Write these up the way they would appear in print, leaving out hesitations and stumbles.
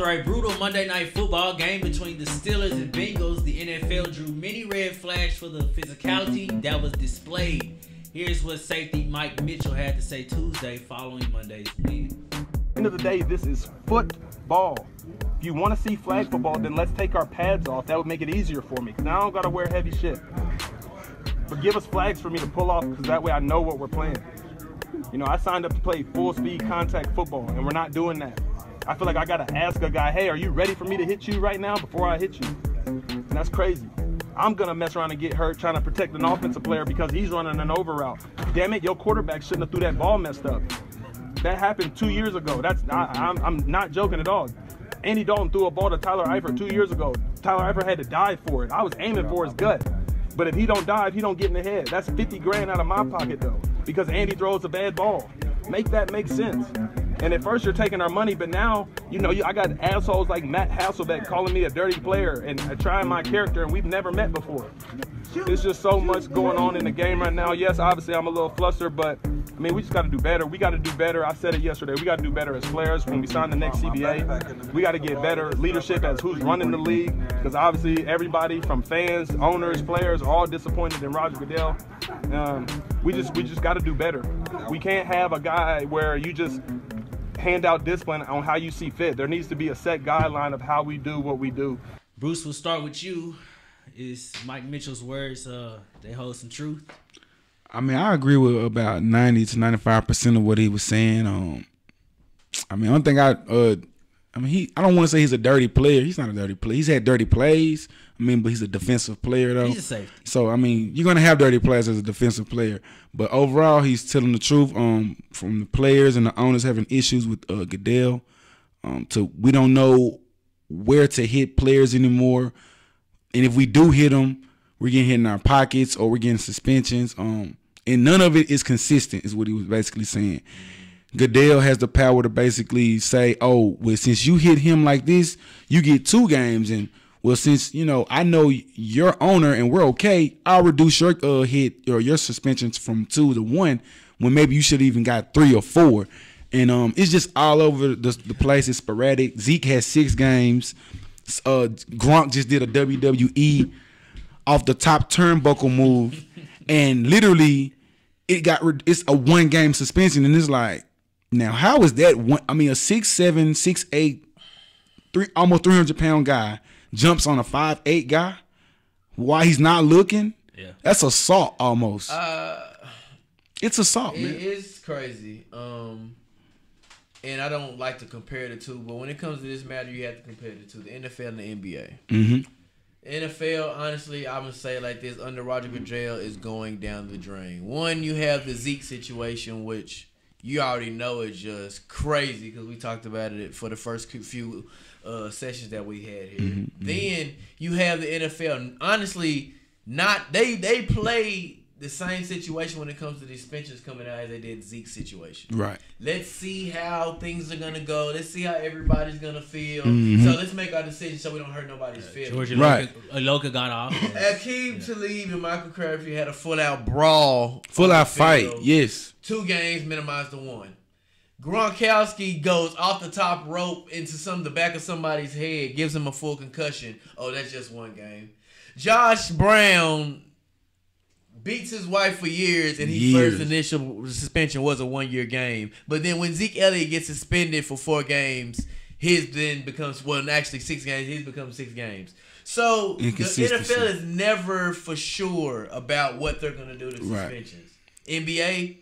After a brutal Monday Night Football game between the Steelers and Bengals, the NFL drew many red flags for the physicality that was displayed. Here's what safety Mike Mitchell had to say Tuesday following Monday's win. At the end of the day, this is football. If you want to see flag football, then let's take our pads off. That would make it easier for me. Now I don't got to wear heavy shit. But give us flags for me to pull off, because that way I know what we're playing. You know, I signed up to play full-speed contact football, and we're not doing that. I feel like I got to ask a guy, hey, are you ready for me to hit you right now before I hit you? And that's crazy. I'm going to mess around and get hurt trying to protect an offensive player because he's running an over route. Damn it, your quarterback shouldn't have threw that ball messed up. That happened 2 years ago. I'm not joking at all. Andy Dalton threw a ball to Tyler Eifert 2 years ago. Tyler Eifert had to dive for it. I was aiming for his gut. But if he don't dive, he don't get in the head. That's 50 grand out of my pocket, though, because Andy throws a bad ball. Make that make sense. And at first you're taking our money, but now, you know, I got assholes like Matt Hasselbeck calling me a dirty player and trying my character, and we've never met before. There's just so much going on in the game right now. Yes, obviously I'm a little flustered, but I mean, we just got to do better. We got to do better. I said it yesterday. We got to do better as players when we sign the next CBA. We got to get better leadership as who's running the league, because obviously everybody from fans, owners, players are all disappointed in Roger Goodell. We just got to do better. We can't have a guy where you just hand out discipline on how you see fit. There needs to be a set guideline of how we do what we do. Bruce, we'll start with you. Is Mike Mitchell's words, they hold some truth? I mean, I agree with about 90 to 95% of what he was saying. I mean, I don't think I don't want to say he's a dirty player. He's not a dirty player. He's had dirty plays. I mean, but he's a defensive player, though. He's a safety. So, I mean, you're going to have dirty plays as a defensive player. But overall, he's telling the truth from the players and the owners having issues with Goodell. We don't know where to hit players anymore. And if we do hit them, we're getting hit in our pockets or we're getting suspensions. And none of it is consistent, is what he was basically saying. Goodell has the power to basically say, oh, well, since you hit him like this, you get 2 games. And, well, since, you know, I know your owner and we're okay, I'll reduce your hit or your suspensions from 2 to 1 when maybe you should have even got 3 or 4. And it's just all over the place. It's sporadic. Zeke has 6 games. Gronk just did a WWE off the top turnbuckle move, and literally it's a 1-game suspension. And it's like, now how is that one? I mean, a 6'7", 6'8", almost 300-pound guy jumps on a 5'8" guy while he's not looking. Yeah, that's assault almost. It's assault, man. It is crazy. And I don't like to compare the two, but when it comes to this matter, you have to compare the two: the NFL and the NBA. Mm-hmm. NFL, honestly, I'm gonna say it like this: under Roger Goodell, is going down the drain. One, you have the Zeke situation, which you already know is just crazy because we talked about it for the first few sessions that we had here. Mm-hmm. Then you have the NFL. Honestly, they play the same situation when it comes to the suspensions coming out as they did Zeke's situation. Right. Let's see how things are gonna go. Let's see how everybody's gonna feel. Mm-hmm. So let's make our decision so we don't hurt nobody's feelings. Georgia Right. Loka got off. Akeem Talib and Michael Crabtree had a full-out brawl. Full-out fight, yes. 2 games minimized to 1. Gronkowski goes off the top rope into the back of somebody's head, gives him a full concussion. Oh, that's just 1 game. Josh Brown beats his wife for years, and his first initial suspension was a 1-year game. But then when Zeke Elliott gets suspended for 4 games, his then becomes, well, actually 6 games, his becomes 6 games. So the NFL is never for sure about what they're going to do to suspensions. Right. NBA,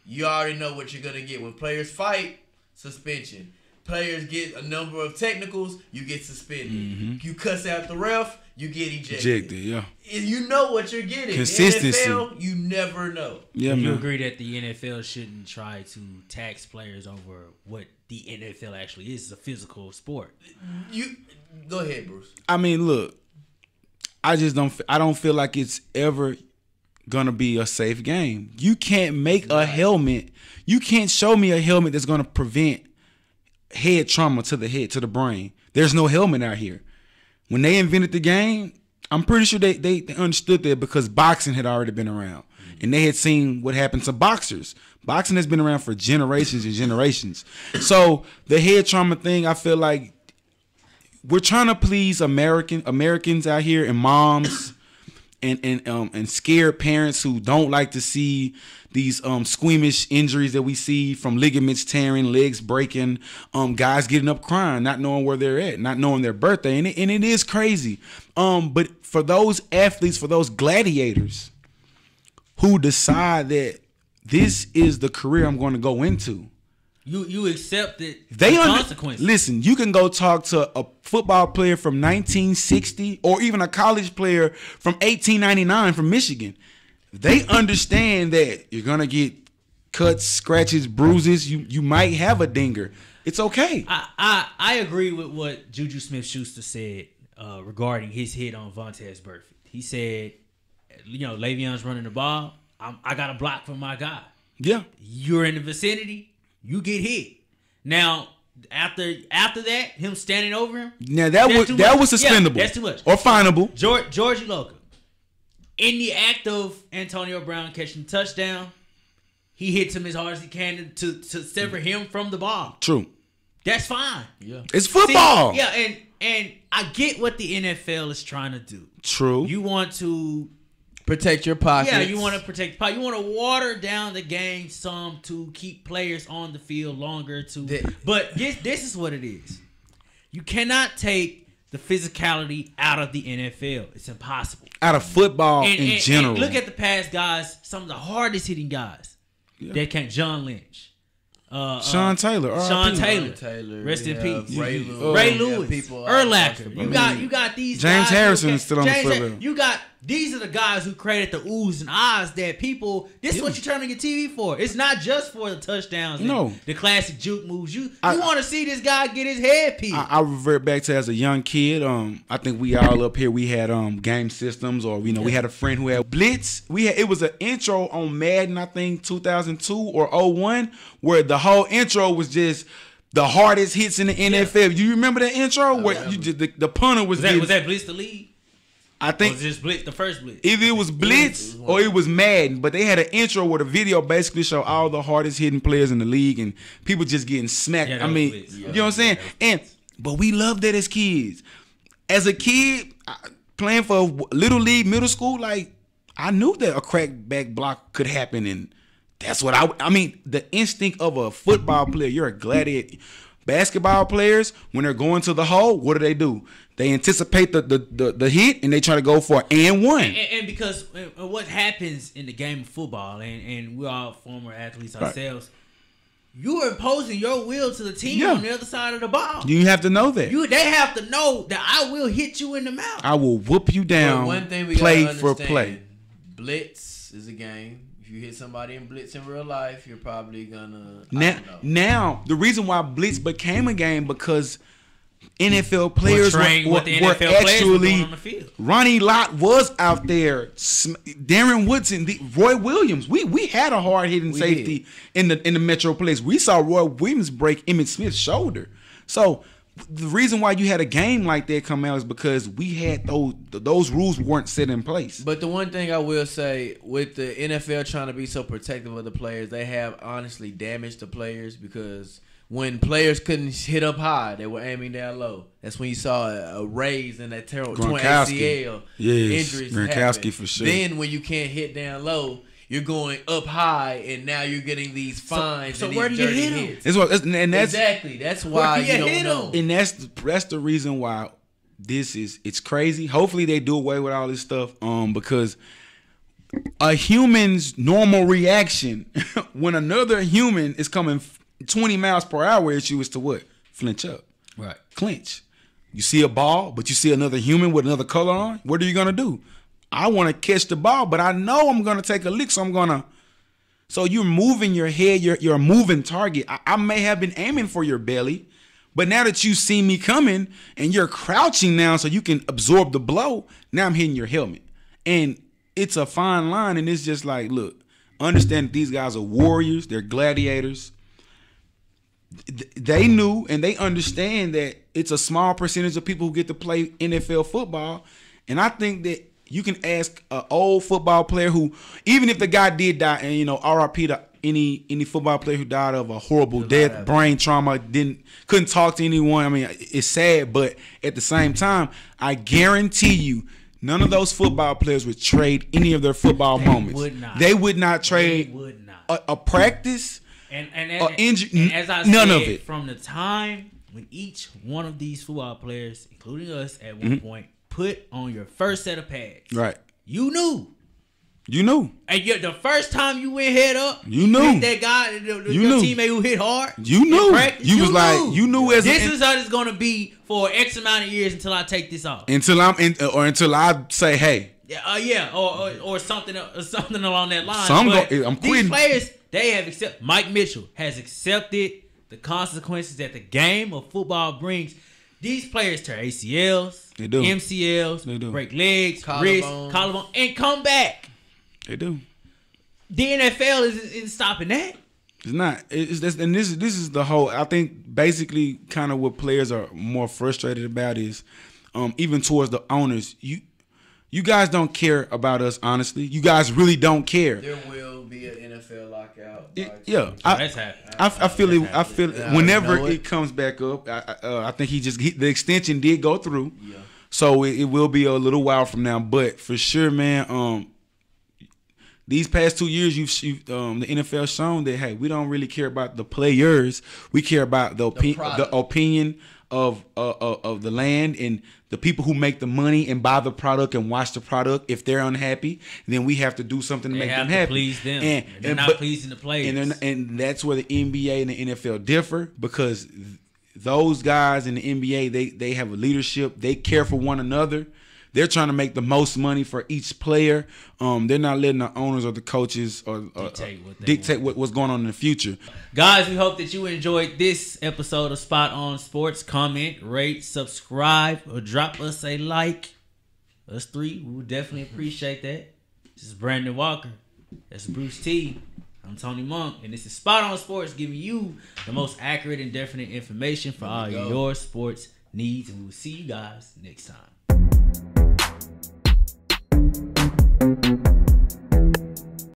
you already know what you're going to get. When players fight, suspension. Players get a number of technicals, you get suspended. Mm-hmm. You cuss out the ref, you get ejected. Yeah. And you know what you're getting. Consistency. The NFL, you never know. Yeah, you agree that the NFL shouldn't try to tax players over what the NFL actually is? It's a physical sport. You go ahead, Bruce. I mean, look, I don't feel like it's ever gonna be a safe game. You can't make a helmet. You can't show me a helmet that's gonna prevent head trauma to the head, to the brain. There's no helmet out here. When they invented the game, I'm pretty sure they understood that because boxing had already been around. And they had seen what happened to boxers. Boxing has been around for generations and generations. So the head trauma thing, I feel like we're trying to please Americans out here and moms and scared parents who don't like to see these squeamish injuries that we see from ligaments tearing, legs breaking, guys getting up crying, not knowing where they're at, not knowing their birthday, and it is crazy. But for those athletes, for those gladiators who decide that this is the career I'm going to go into, you accept it. They consequences. Listen, you can go talk to a football player from 1960 or even a college player from 1899 from Michigan. They understand that you're gonna get cuts, scratches, bruises. You might have a dinger. It's okay. I agree with what Juju Smith-Schuster said regarding his hit on Vontaze Burfict. He said, Le'Veon's running the ball. I got a block from my guy. Yeah. You're in the vicinity. You get hit. Now, after that, him standing over him. Now that was suspendable. Yeah, that's too much. Or finable. George Uloka, in the act of Antonio Brown catching the touchdown, he hits him as hard as he can to sever him from the ball. True. That's fine. Yeah. It's football. See, yeah, and I get what the NFL is trying to do. True. You want to protect your pockets. Yeah, you want to protect the pocket. You want to water down the game some to keep players on the field longer. But this is what it is. You cannot take the physicality out of the NFL. It's impossible. Out of football in general. And look at the past guys, some of the hardest hitting guys. Yeah. That can't. John Lynch. Sean Taylor. Sean Taylor. Rest in peace. Ray Lewis. Urlacher. You got these James guys. Harrison is still on the field. You got these are the guys who created the oohs and ahs that people. This is what you're turning your TV for. It's not just for the touchdowns. And the classic juke moves. You want to see this guy get his head peeled. I revert back to as a young kid. I think we all up here. We had game systems, or we had a friend who had Blitz. It was an intro on Madden. I think 2002 or 01, where the whole intro was just the hardest hits in the NFL. You remember that intro where you just the punter was that Blitz the lead? I think it was just Blitz, the first Blitz. Either it was Blitz or it was Madden, but they had an intro where the video basically showed all the hardest hitting players in the league and people just getting smacked. You know what I'm saying? But we loved that as kids. As a kid, playing for little league, middle school, I knew that a crackback block could happen, and that's what the instinct of a football player. You're a gladiator. Basketball players, when they're going to the hole, what do? They anticipate the hit and they try to go for and one. And because what happens in the game of football, and we're all former athletes ourselves, you are imposing your will to the team on the other side of the ball. You have to know that. They have to know that I will hit you in the mouth. I will whoop you down. But one thing we play gotta for understand, play. Blitz is a game. If you hit somebody in blitz in real life, you're probably gonna. Now the reason why blitz became a game because NFL players were actually on the field. Ronnie Lott was out there. Darren Woodson, Roy Williams. We had a hard hitting safety in the Metro Police. We saw Roy Williams break Emmitt Smith's shoulder. So the reason why you had a game like that come out is because we had those rules weren't set in place. But the one thing I will say, with the NFL trying to be so protective of the players, they have honestly damaged the players, because when players couldn't hit up high, they were aiming down low. That's when you saw a raise in that terrible ACL injuries happen. For sure. Then when you can't hit down low, you're going up high, and now you're getting these fines and where these do you dirty hit hits. Exactly. That's why you don't know. And that's the reason why it's crazy. Hopefully they do away with all this stuff. Because a human's normal reaction when another human is coming 20 miles per hour at you is to what? Flinch up. Right. Clinch. You see a ball, but you see another human with another color on. What are you gonna do? I want to catch the ball, but I know I'm going to take a lick, so you're moving your head, you're a moving target. I may have been aiming for your belly, but now that you see me coming and you're crouching now so you can absorb the blow, now I'm hitting your helmet. And it's a fine line, and it's just like, look, understand that these guys are warriors, they're gladiators. They knew and they understand that it's a small percentage of people who get to play NFL football, and I think that you can ask an old football player who, even if the guy did die, and RIP to any football player who died of a horrible death, brain trauma, couldn't talk to anyone. I mean, it's sad, but at the same time, I guarantee you, none of those football players would trade any of their football moments. They would not trade a practice, and injury. As I none said, of it. From the time when each one of these football players, including us at one point, put on your first set of pads, right? You knew. And the first time you went head up, you knew that guy, your teammate who hit hard. You knew. Practice, you knew as this is how it's gonna be for X amount of years until I take this off. Until I say, hey. Or something along that line. I'm quitting. These players, they have accepted. Mike Mitchell has accepted the consequences that the game of football brings. These players tear ACLs, they do. MCLs, break legs, wrists, collarbone, and come back. They do. The NFL isn't stopping that. It's not. And this is the whole. I think basically kind of what players are more frustrated about is, even towards the owners. You guys don't care about us, honestly. You guys really don't care. There will be an NFL lockout. I feel it. Whenever it comes back up, I think the extension did go through. Yeah. So it will be a little while from now, but for sure, man. These past 2 years, the NFL shown that, hey, we don't really care about the players. We care about the opinion of the land and the people who make the money and buy the product and watch the product. If they're unhappy, then we have to do something to make them happy. Please them. And they're not pleasing the players. And that's where the NBA and the NFL differ, because those guys in the NBA, they have a leadership. They care for one another. They're trying to make the most money for each player. They're not letting the owners or the coaches or dictate what's going on in the future. Guys, we hope that you enjoyed this episode of Spot On Sports. Comment, rate, subscribe, or drop us a like. Us three, we would definitely appreciate that. This is Brandon Walker. That's Bruce T. I'm Tony Monk, and this is Spot On Sports, giving you the most accurate and definite information for all your sports needs. And we'll see you guys next time.